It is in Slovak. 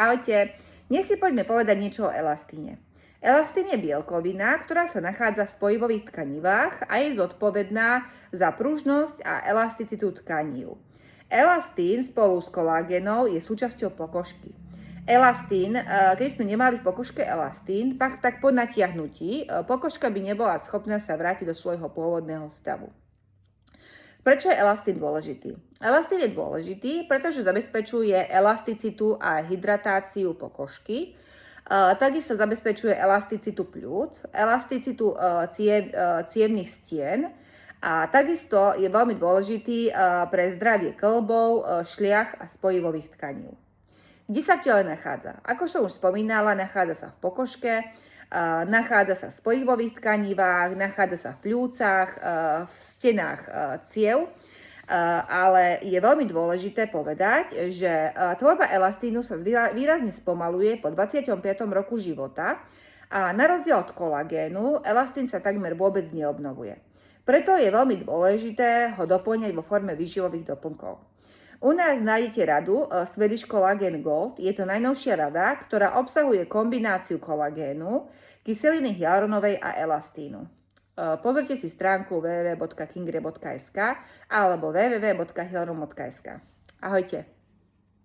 Ahojte, dnes si poďme povedať niečo o elastíne. Elastín je bielkovina, ktorá sa nachádza v spojivových tkanivách a je zodpovedná za pružnosť a elasticitu tkanív. Elastín spolu s kolágenou je súčasťou pokožky. Elastín, keď sme nemali v pokožke elastín, tak po natiahnutí pokožka by nebola schopná sa vrátiť do svojho pôvodného stavu. Prečo je elastín dôležitý? Elastín je dôležitý, pretože zabezpečuje elasticitu a hydratáciu pokožky. Takisto zabezpečuje elasticitu pľúc, elasticitu cievnych stien a takisto je veľmi dôležitý pre zdravie kĺbov, šliach a spojivových tkanív. Kde sa v tele nachádza? Ako som už spomínala, nachádza sa v pokožke, nachádza sa v spojivových tkanivách, nachádza sa v pľúcach, v stenách ciev, ale je veľmi dôležité povedať, že tvorba elastínu sa výrazne spomaluje po 25. roku života a na rozdiel od kolagénu, elastín sa takmer vôbec neobnovuje. Preto je veľmi dôležité ho doplňať vo forme výživových doplnkov. U nás nájdete radu Swedish Collagen Gold. Je to najnovšia rada, ktorá obsahuje kombináciu kolagénu, kyseliny hyaluronovej a elastínu. Pozrite si stránku www.kingre.sk alebo www.hyaluron.sk. Ahojte.